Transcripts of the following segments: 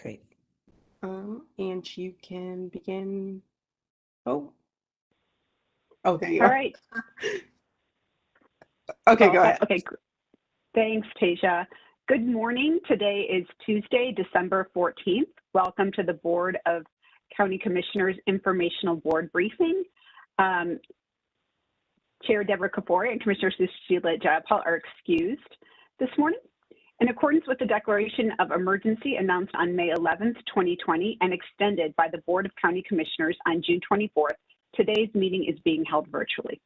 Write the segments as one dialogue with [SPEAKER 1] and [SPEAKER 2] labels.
[SPEAKER 1] Great. And you can begin. Oh, there you
[SPEAKER 2] All
[SPEAKER 1] are.
[SPEAKER 2] right.
[SPEAKER 1] Okay, go ahead.
[SPEAKER 2] Okay, thanks, Tasia. Good morning. Today is Tuesday, December 14th. Welcome to the Board of County Commissioners Informational Board Briefing. Chair Deborah Kapoor and Commissioner Sushila Jayapal are excused this morning. In accordance with the declaration of emergency announced on May 11th, 2020, and extended by the Board of County Commissioners on June 24th, today's meeting is being held virtually.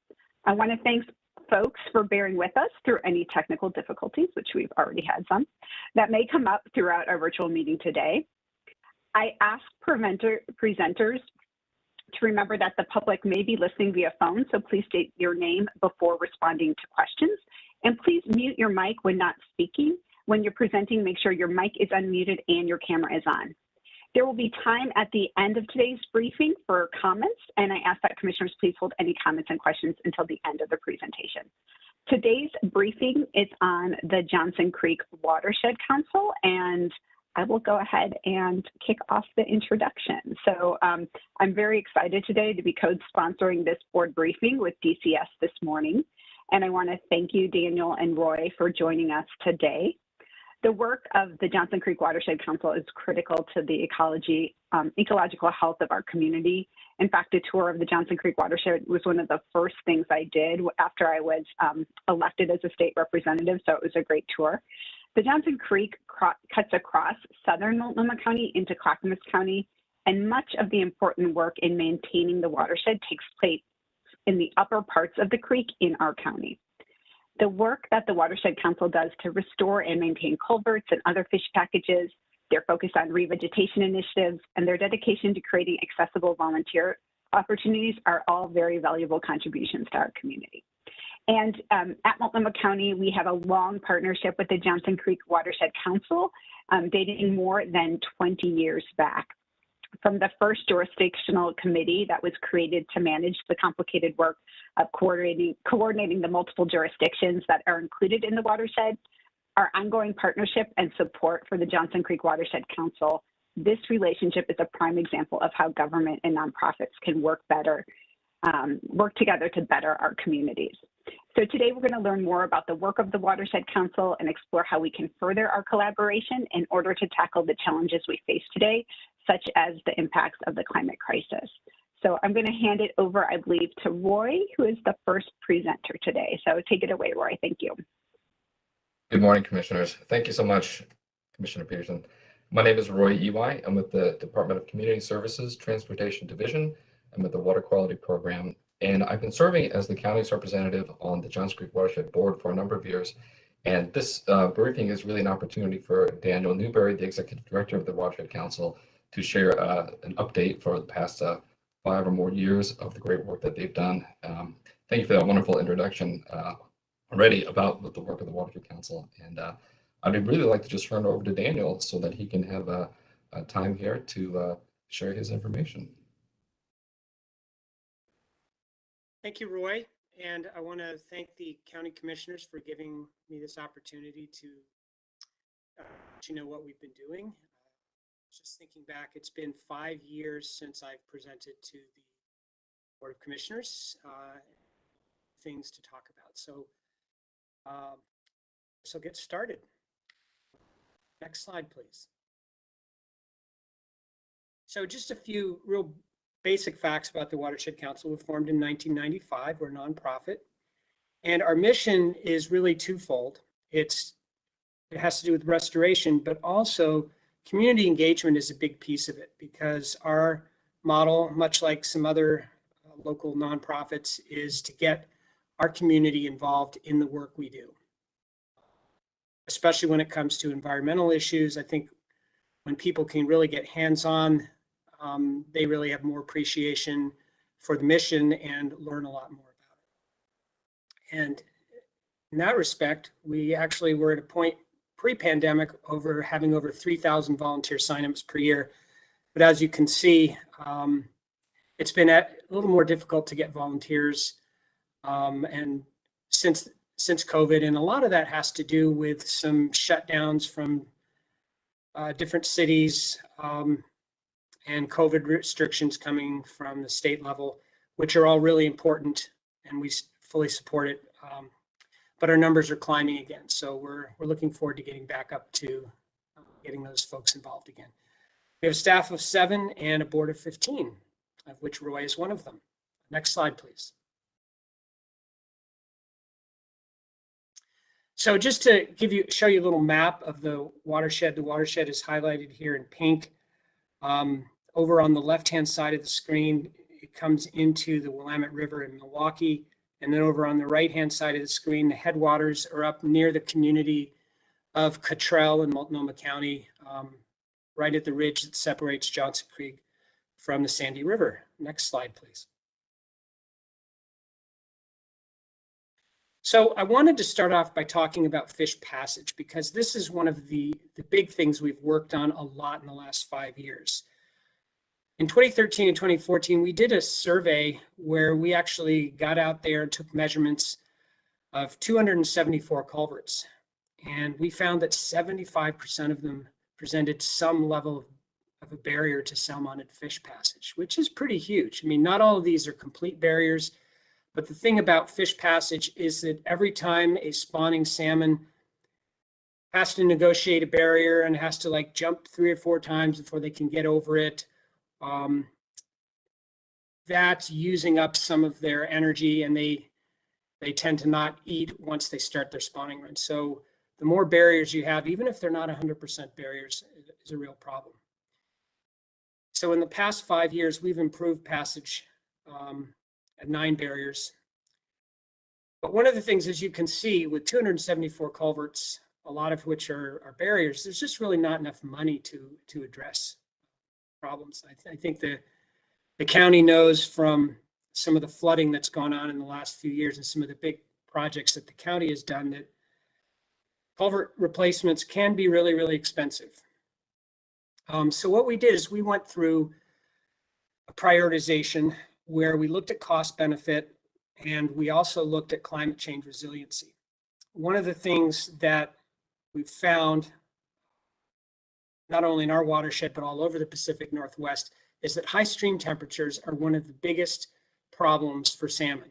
[SPEAKER 2] I want to thank folks for bearing with us through any technical difficulties, which we've already had some, that may come up throughout our virtual meeting today. I ask presenters to remember that the public may be listening via phone, so please state your name before responding to questions. And please mute your mic when not speaking. When you're presenting, make sure your mic is unmuted and your camera is on. There will be time at the end of today's briefing for comments, and I ask that commissioners please hold any comments and questions until the end of the presentation. Today's briefing is on the Johnson Creek Watershed Council, and I will go ahead and kick off the introduction. So I'm very excited today to be co-sponsoring this board briefing with DCS this morning. And I want to thank you, Daniel and Roy, for joining us today. The work of the Johnson Creek Watershed Council is critical to the ecological health of our community. In fact, a tour of the Johnson Creek Watershed was one of the first things I did after I was elected as a state representative, so it was a great tour. The Johnson Creek cuts across southern Multnomah County into Clackamas County, and much of the important work in maintaining the watershed takes place in the upper parts of the creek in our county. The work that the Watershed Council does to restore and maintain culverts and other fish packages, their focus on revegetation initiatives, and their dedication to creating accessible volunteer opportunities are all very valuable contributions to our community. And at Multnomah County, we have a long partnership with the Johnson Creek Watershed Council, dating more than 20 years back. From the first jurisdictional committee that was created to manage the complicated work of coordinating the multiple jurisdictions that are included in the watershed, our ongoing partnership and support for the Johnson Creek Watershed Council, this relationship is a prime example of how government and nonprofits can work together to better our communities. So today we're going to learn more about the work of the Watershed Council and explore how we can further our collaboration in order to tackle the challenges we face today, such as the impacts of the climate crisis. So I'm going to hand it over, I believe, to Roy, who is the first presenter today. So take it away, Roy. Thank you.
[SPEAKER 3] Good morning, Commissioners. Thank you so much, Commissioner Peterson. My name is Roy Ely. I'm with the Department of Community Services Transportation Division. I'm with the Water Quality Program, and I've been serving as the county's representative on the Johnson Creek Watershed Board for a number of years. And this briefing is really an opportunity for Daniel Newberry, the Executive Director of the Watershed Council, to share an update for the past 5 or more years of the great work that they've done. Thank you for that wonderful introduction already about the work of the Watershed Council. And I'd really like to just turn it over to Daniel so that he can have a time here to share his information.
[SPEAKER 4] Thank you, Roy. And I want to thank the county commissioners for giving me this opportunity to let you know what we've been doing. Just thinking back, it's been 5 years since I've presented to the Board of Commissioners, things to talk about. So get started. Next slide, please. So just a few real basic facts about the Watershed Council. We were formed in 1995. We're a nonprofit. And our mission is really twofold. It has to do with restoration, but also community engagement is a big piece of it, because our model, much like some other local nonprofits, is to get our community involved in the work we do, especially when it comes to environmental issues. I think when people can really get hands-on, they really have more appreciation for the mission and learn a lot more about it. And in that respect, we actually were at a point pre-pandemic having over 3,000 volunteer signups per year. But as you can see, it's been a little more difficult to get volunteers, and since COVID, and a lot of that has to do with some shutdowns from different cities, and COVID restrictions coming from the state level, which are all really important, and we fully support it. But our numbers are climbing again, so we're looking forward to getting back up to getting those folks involved again. We have a staff of 7 and a board of 15, of which Roy is one of them. Next slide, please. So just to show you a little map of the watershed is highlighted here in pink. Over on the left-hand side of the screen, it comes into the Willamette River in Milwaukee. And then over on the right-hand side of the screen, the headwaters are up near the community of Cottrell in Multnomah County, right at the ridge that separates Johnson Creek from the Sandy River. Next slide, please. So I wanted to start off by talking about fish passage, because this is one of the big things we've worked on a lot in the last 5 years. In 2013 and 2014, we did a survey where we actually got out there and took measurements of 274 culverts. And we found that 75% of them presented some level of a barrier to salmon fish passage, which is pretty huge. I mean, not all of these are complete barriers, but the thing about fish passage is that every time a spawning salmon has to negotiate a barrier and has to like jump 3 or 4 times before they can get over it, that's using up some of their energy, and they tend to not eat once they start their spawning run. So the more barriers you have, even if they're not 100% barriers, is a real problem. So in the past 5 years, we've improved passage at 9 barriers. But one of the things, as you can see, with 274 culverts, a lot of which are barriers, there's just really not enough money to address problems. I think the county knows from some of the flooding that's gone on in the last few years and some of the big projects that the county has done that culvert replacements can be really, really expensive. So what we did is we went through a prioritization where we looked at cost benefit, and we also looked at climate change resiliency. One of the things that we've found, not only in our watershed, but all over the Pacific Northwest, is that high stream temperatures are one of the biggest problems for salmon,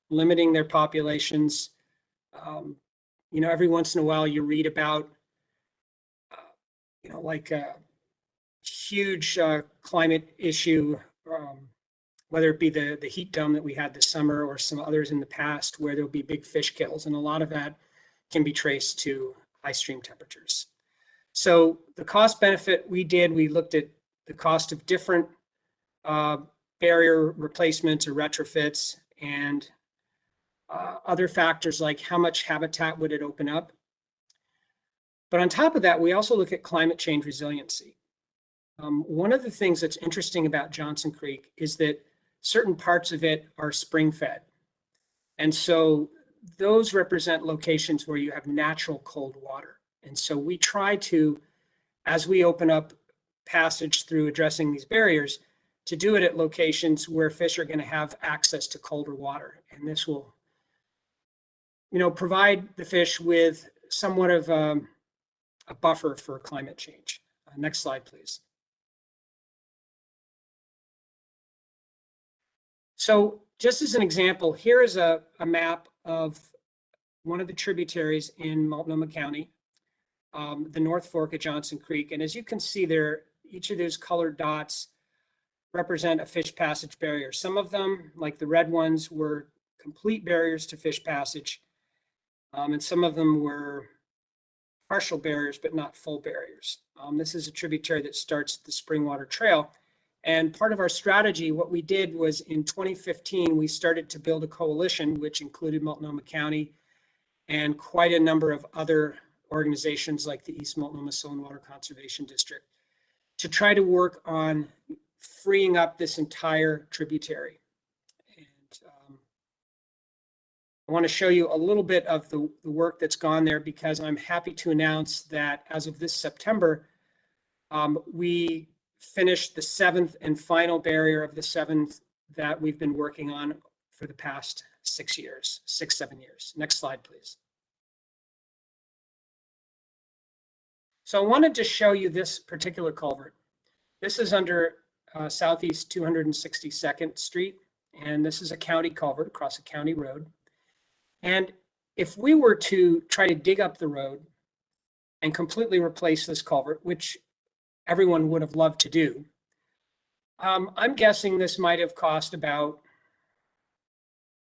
[SPEAKER 4] limiting their populations. You know, every once in a while you read about, you know, like a huge climate issue, whether it be the heat dome that we had this summer or some others in the past, where there'll be big fish kills. And a lot of that can be traced to high stream temperatures. So the cost benefit we looked at the cost of different barrier replacements or retrofits, and other factors like how much habitat would it open up. But on top of that, we also look at climate change resiliency. One of the things that's interesting about Johnson Creek is that certain parts of it are spring fed. And so those represent locations where you have natural cold water. And so we try to, as we open up passage through addressing these barriers, to do it at locations where fish are going to have access to colder water. And this will, you know, provide the fish with somewhat of a buffer for climate change. Next slide, please. So just as an example, here is a map of one of the tributaries in Multnomah County, the North Fork of Johnson Creek. And as you can see there, each of those colored dots represent a fish passage barrier. Some of them, like the red ones, were complete barriers to fish passage. And some of them were partial barriers, but not full barriers. This is a tributary that starts the Springwater Trail. And part of our strategy, what we did was in 2015, we started to build a coalition, which included Multnomah County and quite a number of other organizations like the East Multnomah Soil and Water Conservation District, to try to work on freeing up this entire tributary. And I want to show you a little bit of the work that's gone there, because I'm happy to announce that as of this September, we finished the 7th and final barrier of the 7th that we've been working on for the past 6 years, 7 years. Next slide, please. So I wanted to show you this particular culvert. This is under Southeast 262nd Street, and this is a county culvert across a county road. And if we were to try to dig up the road and completely replace this culvert, which everyone would have loved to do, I'm guessing this might have cost about,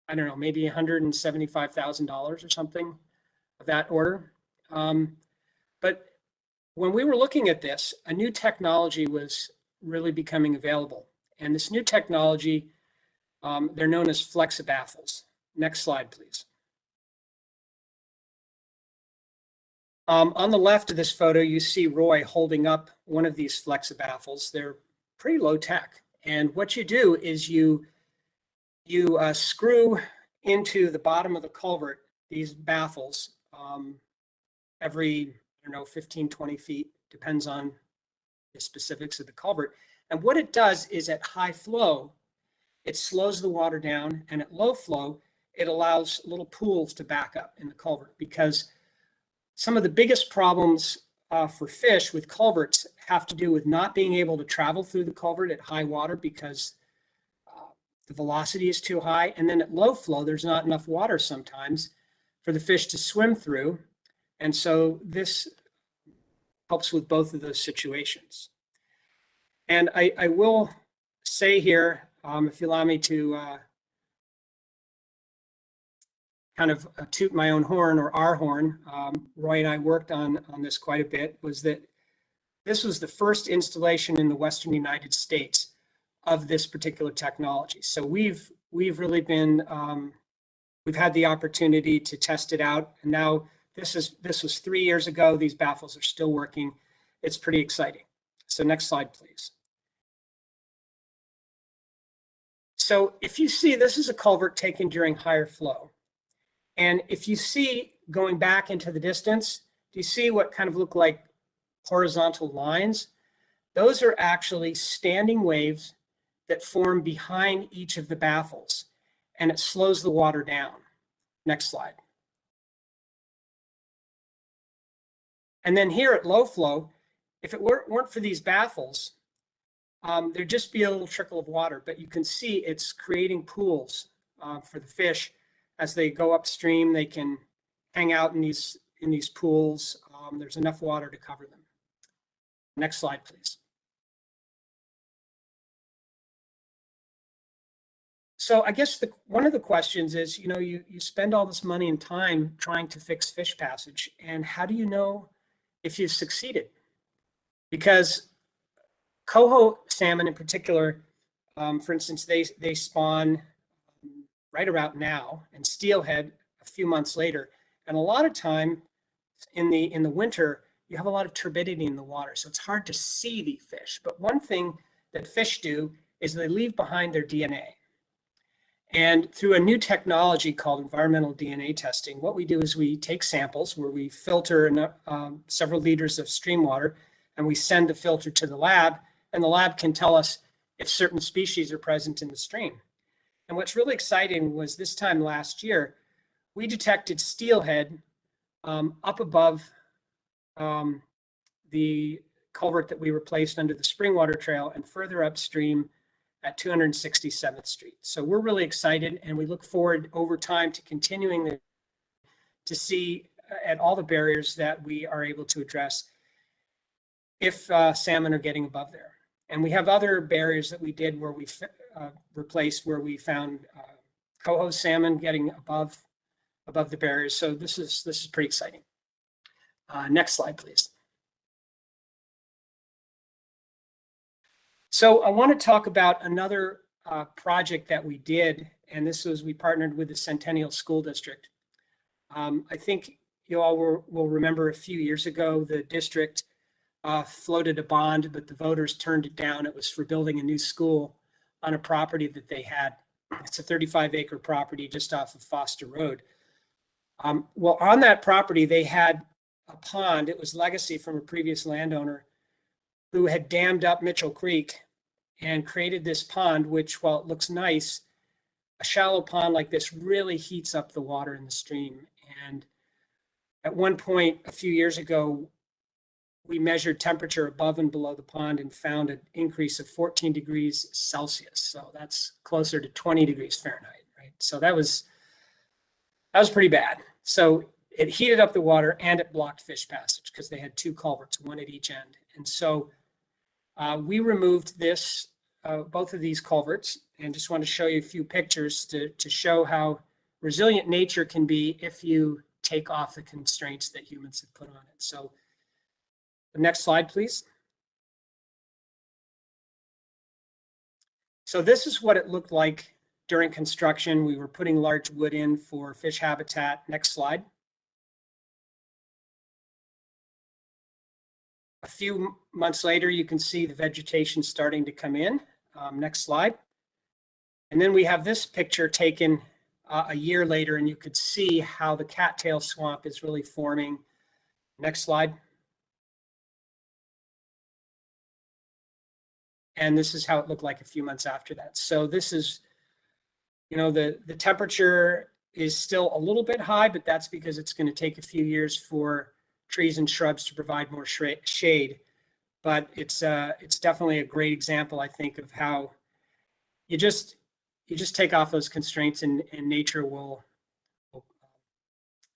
[SPEAKER 4] I don't know, maybe $175,000 or something of that order. But when we were looking at this, a new technology was really becoming available. And this new technology, they're known as flexibaffles. Next slide, please. On the left of this photo, you see Roy holding up one of these flexibaffles. They're pretty low tech. And what you do is you screw into the bottom of the culvert these baffles every, I don't know, 15, 20 feet, depends on the specifics of the culvert. And what it does is at high flow, it slows the water down, and at low flow, it allows little pools to back up in the culvert, because some of the biggest problems for fish with culverts have to do with not being able to travel through the culvert at high water because the velocity is too high. And then at low flow, there's not enough water sometimes for the fish to swim through. And so this helps with both of those situations. And I will say here, if you allow me to kind of toot my own horn, or our horn, Roy and I worked on this quite a bit, was that this was the first installation in the Western United States of this particular technology. So we've really been, we've had the opportunity to test it out. And now this was 3 years ago. These baffles are still working. It's pretty exciting. So next slide, please. So if you see, this is a culvert taken during higher flow. And if you see going back into the distance, do you see what kind of look like horizontal lines? Those are actually standing waves that form behind each of the baffles, and it slows the water down. Next slide. And then here at low flow, if it weren't for these baffles, there'd just be a little trickle of water, but you can see it's creating pools for the fish. As they go upstream, they can hang out in these pools. There's enough water to cover them. Next slide, please. So I guess one of the questions is, you spend all this money and time trying to fix fish passage, and how do you know if you've succeeded? Because coho salmon in particular, for instance, they spawn right about now, and steelhead a few months later. And a lot of time in the winter, you have a lot of turbidity in the water, so it's hard to see the fish. But one thing that fish do is they leave behind their DNA. And through a new technology called environmental DNA testing, what we do is we take samples where we filter several liters of stream water, and we send the filter to the lab, and the lab can tell us if certain species are present in the stream. And what's really exciting was this time last year, we detected steelhead up above the culvert that we replaced under the Springwater Trail and further upstream at 267th Street. So we're really excited, and we look forward over time to continuing to see at all the barriers that we are able to address if salmon are getting above there. And we have other barriers that we did where we replaced, where we found coho salmon getting above the barriers. So this is pretty exciting. Next slide, please. So I want to talk about another project that we did, and this was, we partnered with the Centennial School District. I think you all will remember a few years ago, the district floated a bond, but the voters turned it down. It was for building a new school on a property that they had. It's a 35-acre property just off of Foster Road. Well, on that property, they had a pond. It was legacy from a previous landowner who had dammed up Mitchell Creek and created this pond, which, while it looks nice, a shallow pond like this really heats up the water in the stream. And at one point, a few years ago, we measured temperature above and below the pond and found an increase of 14 degrees Celsius. So that's closer to 20 degrees Fahrenheit, right? So that was pretty bad. So it heated up the water and it blocked fish passage because they had two culverts, one at each end. And so we removed both of these culverts, and just want to show you a few pictures to show how resilient nature can be if you take off the constraints that humans have put on it. So the next slide, please. So this is what it looked like during construction. We were putting large wood in for fish habitat. Next slide. A few months later, you can see the vegetation starting to come in. Next slide. And then we have this picture taken a year later, and you could see how the cattail swamp is really forming. Next slide. And this is how it looked like a few months after that. So this is, the temperature is still a little bit high, but that's because it's going to take a few years for trees and shrubs to provide more shade. But it's definitely a great example, I think, of how you just take off those constraints and nature will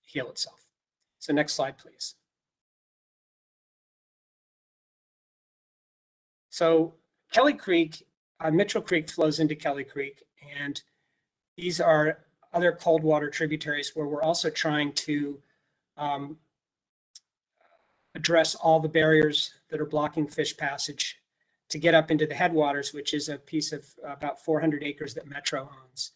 [SPEAKER 4] heal itself. So next slide, please. So Kelly Creek, Mitchell Creek flows into Kelly Creek, and these are other cold water tributaries where we're also trying to address all the barriers that are blocking fish passage to get up into the headwaters, which is a piece of about 400 acres that Metro owns.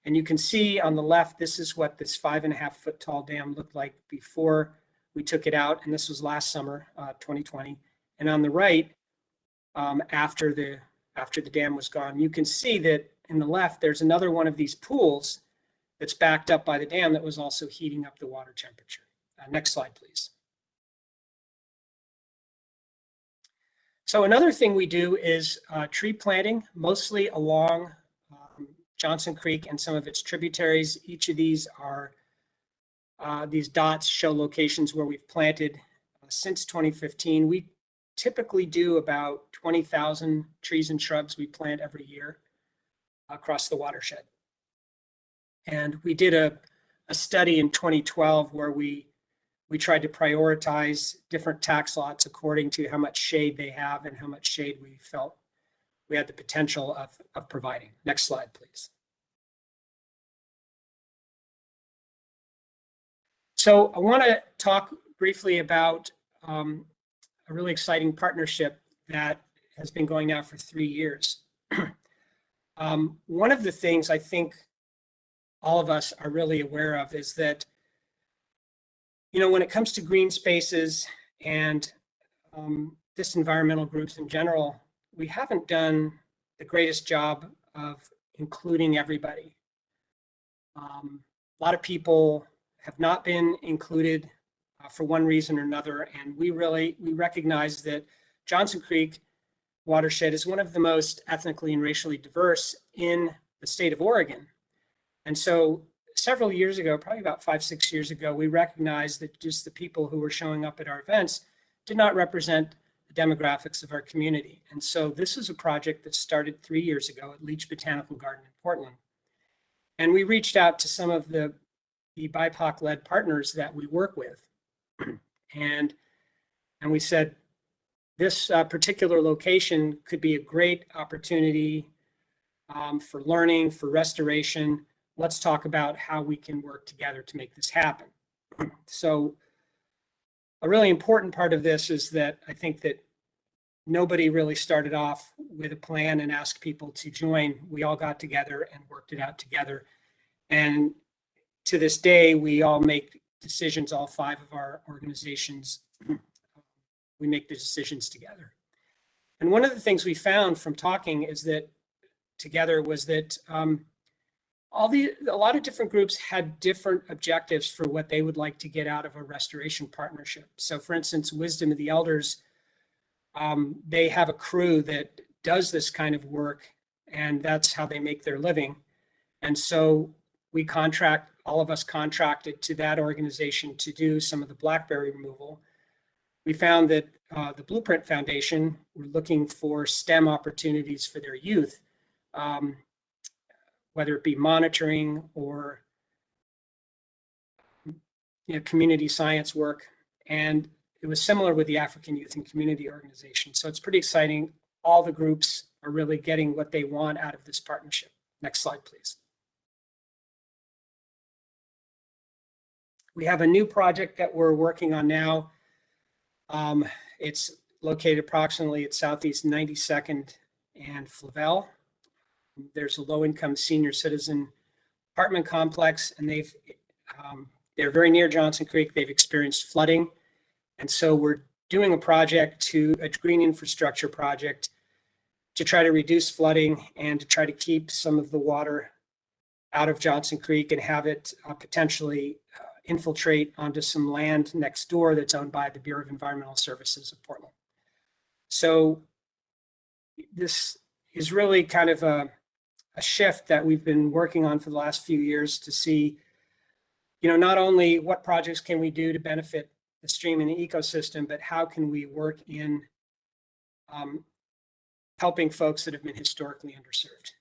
[SPEAKER 4] And you can see on the left, this is what this 5.5 foot tall dam looked like before we took it out. And this was last summer, 2020. And on the right, after the dam was gone, you can see that in the left, there's another one of these pools that's backed up by the dam that was also heating up the water temperature. Next slide, please. So another thing we do is tree planting, mostly along Johnson Creek and some of its tributaries. Each of these are, these dots show locations where we've planted since 2015. We typically do about 20,000 trees and shrubs we plant every year across the watershed. And we did a study in 2012 where we tried to prioritize different tax lots according to how much shade they have and how much shade we felt we had the potential of providing. Next slide, please. So I want to talk briefly about a really exciting partnership that has been going now for 3 years. One of the things I think all of us are really aware of is that, when it comes to green spaces and this environmental groups in general, we haven't done the greatest job of including everybody. A lot of people have not been included for one reason or another, and we recognize that Johnson Creek watershed is one of the most ethnically and racially diverse in the state of Oregon. And so several years ago, probably about 5-6 years ago, we recognized that just the people who were showing up at our events did not represent the demographics of our community. And so this is a project that started 3 years ago at Leach Botanical Garden in Portland. And we reached out to some of the BIPOC-led partners that we work with. And we said, this particular location could be a great opportunity for learning, for restoration. Let's talk about how we can work together to make this happen. So a really important part of this is that I think that nobody really started off with a plan and asked people to join. We all got together and worked it out together. And to this day, we all make decisions, all 5 of our organizations, we make the decisions together. And one of the things we found from talking is that together was that a lot of different groups had different objectives for what they would like to get out of a restoration partnership. So for instance, Wisdom of the Elders, they have a crew that does this kind of work, and that's how they make their living. And so all of us contracted to that organization to do some of the blackberry removal. we found that the Blueprint Foundation were looking for STEM opportunities for their youth, whether it be monitoring or community science work. And it was similar with the African Youth and Community Organization. So it's pretty exciting. All the groups are really getting what they want out of this partnership. Next slide, please. We have a new project that we're working on now. It's located approximately at Southeast 92nd and Flavel. There's a low-income senior citizen apartment complex, and they're very near Johnson Creek. They've experienced flooding, and so we're doing a green infrastructure project to try to reduce flooding and to try to keep some of the water out of Johnson Creek and have it potentially infiltrate onto some land next door that's owned by the Bureau of Environmental Services of Portland. So this is really kind of a shift that we've been working on for the last few years to see, not only what projects can we do to benefit the stream and the ecosystem, but how can we work in helping folks that have been historically underserved.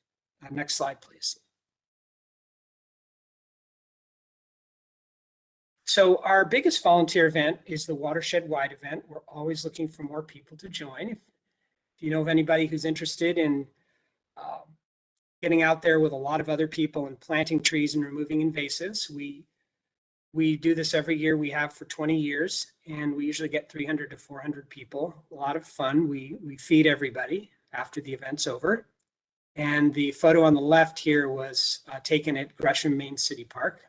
[SPEAKER 4] Next slide, please. So our biggest volunteer event is the watershed-wide event. We're always looking for more people to join. If you know of anybody who's interested in getting out there with a lot of other people and planting trees and removing invasives, we do this every year. We have for 20 years, and we usually get 300 to 400 people. A lot of fun. We feed everybody after the event's over. And the photo on the left here was taken at Gresham Main City Park,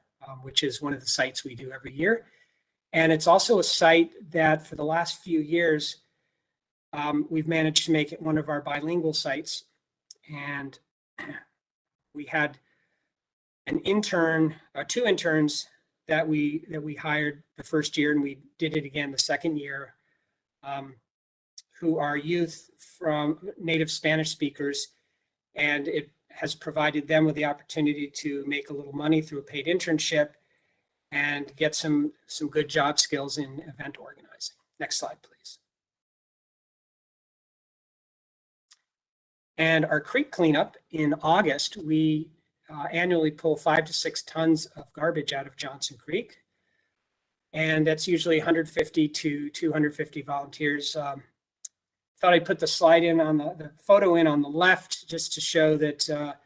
[SPEAKER 4] which is one of the sites we do every year. And it's also a site that for the last few years, we've managed to make it one of our bilingual sites. And we had an intern, two interns that we hired the first year, and we did it again the second year, who are youth from native Spanish speakers. And it has provided them with the opportunity to make a little money through a paid internship and get some good job skills in event organizing. Next slide, please. And our creek cleanup in August, we annually pull 5 to 6 tons of garbage out of Johnson Creek. And that's usually 150 to 250 volunteers. Thought I'd put the slide in on the photo in on the left just to show that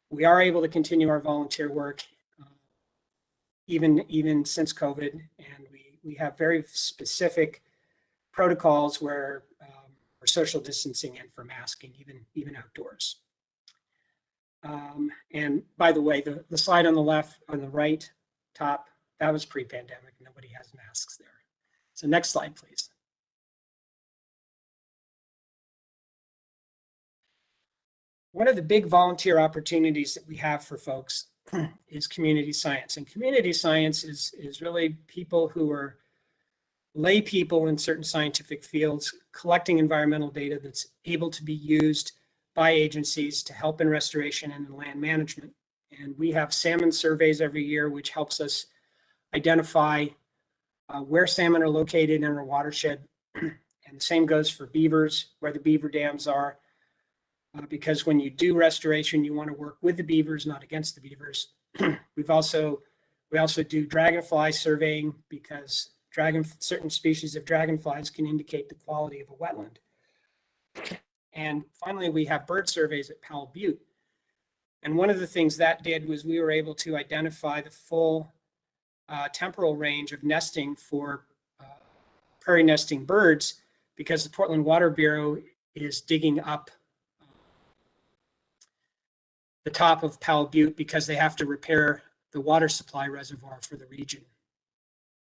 [SPEAKER 4] we are able to continue our volunteer work even since COVID, and we have very specific protocols where for social distancing and for masking, even outdoors. And by the way, the slide on the left, on the right top, that was pre-pandemic. Nobody has masks there. So next slide, please. One of the big volunteer opportunities that we have for folks is community science. And community science is really people who are lay people in certain scientific fields collecting environmental data that's able to be used by agencies to help in restoration and in land management. And we have salmon surveys every year, which helps us identify where salmon are located in our watershed. And the same goes for beavers, where the beaver dams are. Because when you do restoration, you want to work with the beavers, not against the beavers. We also do dragonfly surveying because certain species of dragonflies can indicate the quality of a wetland. And finally, we have bird surveys at Powell Butte. And one of the things that did was we were able to identify the full temporal range of nesting for prairie nesting birds, because the Portland Water Bureau is digging up the top of Powell Butte because they have to repair the water supply reservoir for the region.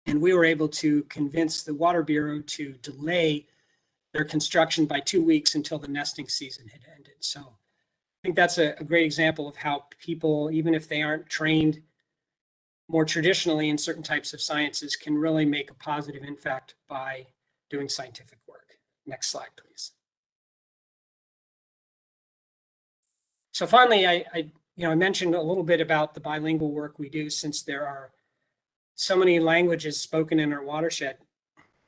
[SPEAKER 4] And we were able to convince the Water Bureau to delay their construction by 2 weeks until the nesting season had ended. So I think that's a great example of how people, even if they aren't trained more traditionally in certain types of sciences, can really make a positive impact by doing scientific work. Next slide, please. So finally, I mentioned a little bit about the bilingual work we do, since there are so many languages spoken in our watershed.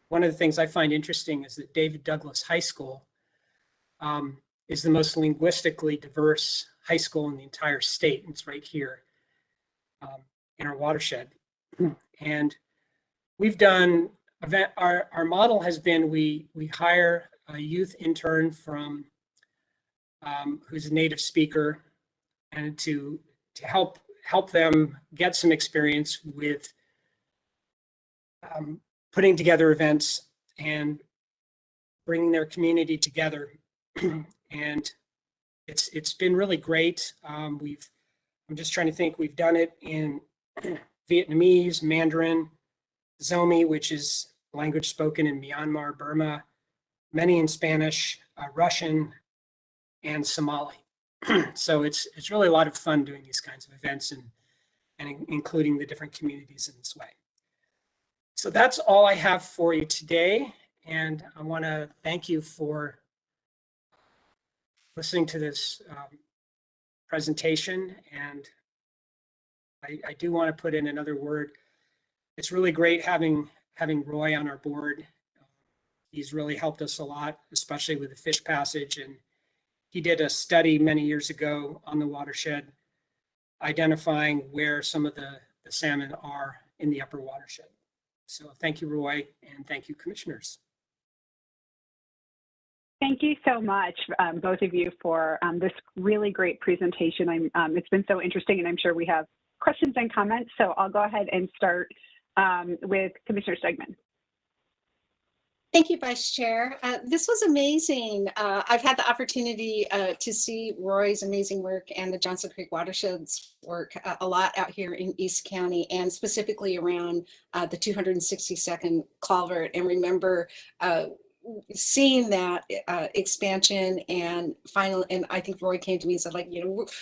[SPEAKER 4] one of the things I find interesting is that David Douglas High School is the most linguistically diverse high school in the entire state. And it's right here in our watershed. And we've done our model has been we hire a youth intern from who's a native speaker, and to help them get some experience with putting together events and bringing their community together. And it's been really great. I'm just trying to think, we've done it in Vietnamese, Mandarin, Zomi, which is language spoken in Myanmar, Burma, many in Spanish, Russian, and Somali. So it's really a lot of fun doing these kinds of events and including the different communities in this way. So that's all I have for you today. And I want to thank you for listening to this presentation. And I do want to put in another word. It's really great having Roy on our board. He's really helped us a lot, especially with the fish passage. And he did a study many years ago on the watershed, identifying where some of the salmon are in the upper watershed. So thank you, Roy, and thank you, commissioners.
[SPEAKER 2] Thank you so much, both of you, for this really great presentation. It's been so interesting, and I'm sure we have questions and comments. So I'll go ahead and start with Commissioner Stegman.
[SPEAKER 5] Thank you, Vice Chair. This was amazing. I've had the opportunity to see Roy's amazing work and the Johnson Creek Watershed's work a lot out here in East County, and specifically around the 262nd culvert. And remember seeing that expansion and I think Roy came to me and said, like,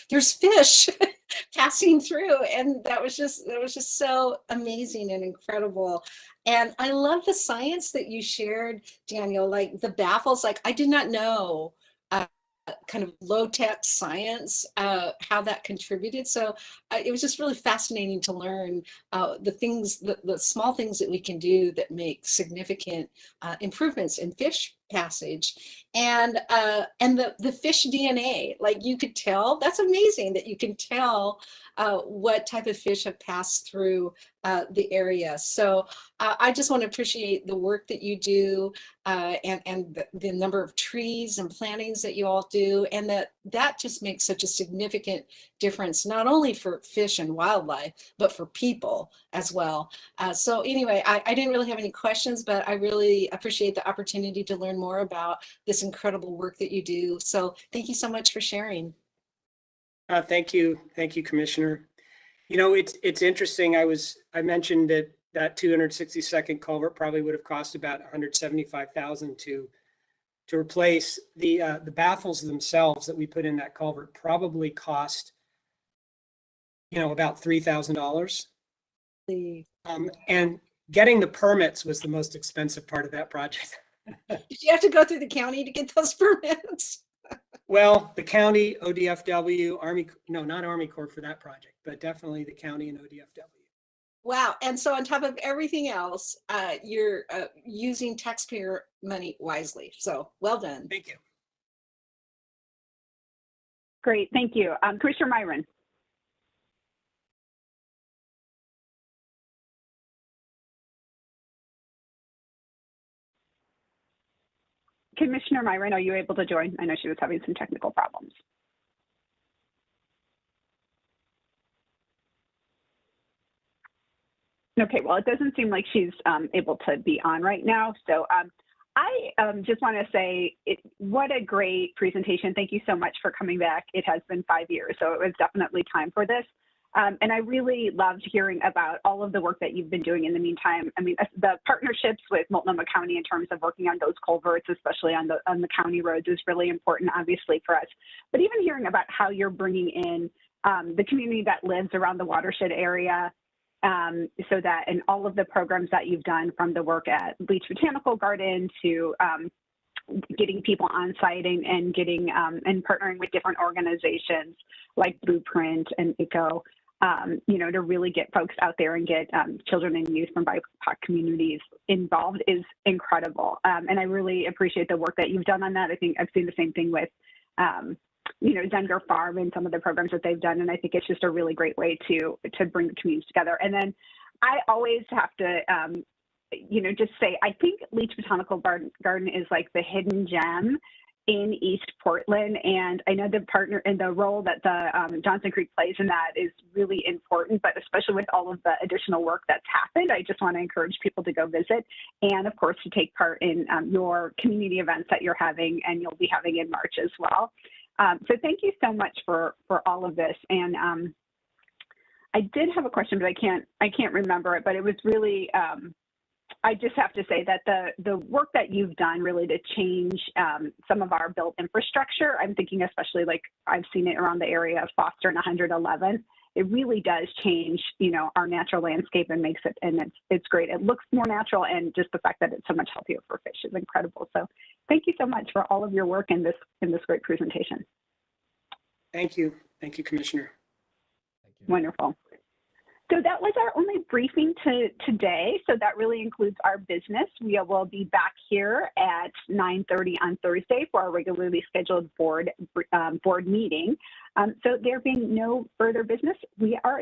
[SPEAKER 5] there's fish passing through, and that was just so amazing and incredible. And I love the science that you shared, Daniel, like the baffles. Like, I did not know kind of low-tech science, how that contributed. So it was just really fascinating to learn the small things that we can do that make significant improvements in fish passage, and the fish DNA. Like, you could tell. That's amazing that you can tell what type of fish have passed through the area. So I just want to appreciate the work that you do, and the number of trees and plantings that you all do, and that just makes such a significant difference, not only for fish and wildlife, but for people as well. So anyway, I didn't really have any questions, but I really appreciate the opportunity to learn more about this incredible work that you do. So thank you so much for sharing.
[SPEAKER 4] Thank you, Commissioner. It's interesting. I mentioned that 262nd culvert probably would have cost about $175,000 to replace. The baffles themselves that we put in that culvert probably cost about $3,000. And getting the permits was the most expensive part of that project.
[SPEAKER 5] Did you have to go through the county to get those permits?
[SPEAKER 4] Well, the county, ODFW, Army, no, not Army Corps for that project, but definitely the county and ODFW.
[SPEAKER 5] Wow. And so on top of everything else, you're using taxpayer money wisely. So well done.
[SPEAKER 4] Thank you.
[SPEAKER 2] Great, thank you. Commissioner Myron. Commissioner Myron, are you able to join? I know she was having some technical problems. Okay, well, it doesn't seem like she's able to be on right now. So I just want to say, what a great presentation. Thank you so much for coming back. It has been 5 years, so it was definitely time for this. And I really loved hearing about all of the work that you've been doing in the meantime. I mean, the partnerships with Multnomah County in terms of working on those culverts, especially on the county roads, is really important, obviously, for us. But even hearing about how you're bringing in the community that lives around the watershed area, so that, and all of the programs that you've done, from the work at Leach Botanical Garden to getting people on site and getting and partnering with different organizations like Blueprint and ICO. you know, to really get folks out there and get children and youth from BIPOC communities involved is incredible. And I really appreciate the work that you've done on that. I think I've seen the same thing with, you know, Zenger Farm and some of the programs that they've done. And I think it's just a really great way to bring the communities together. And then I always have to, you know, just say, I think Leach Botanical Garden is like the hidden gem in East Portland. And I know the partner and the role that the Johnson Creek plays in that is really important, but especially with all of the additional work that's happened, I just want to encourage people to go visit and of course to take part in your community events that you're having and you'll be having in March as well. So thank you so much for all of this. And I did have a question, but I can't remember it, but it was really, I just have to say that the work that you've done really to change some of our built infrastructure, I'm thinking especially like I've seen it around the area of Foster and 111, it really does change, you know, our natural landscape and makes it, and it's great. It looks more natural, and just the fact that it's so much healthier for fish is incredible. So thank you so much for all of your work in this great presentation.
[SPEAKER 4] Thank you. Thank you, Commissioner.
[SPEAKER 3] Thank you.
[SPEAKER 2] Wonderful. So that was our only briefing today. So that really includes our business. We will be back here at 9:30 on Thursday for our regularly scheduled board meeting. So there being no further business, we are adjourned.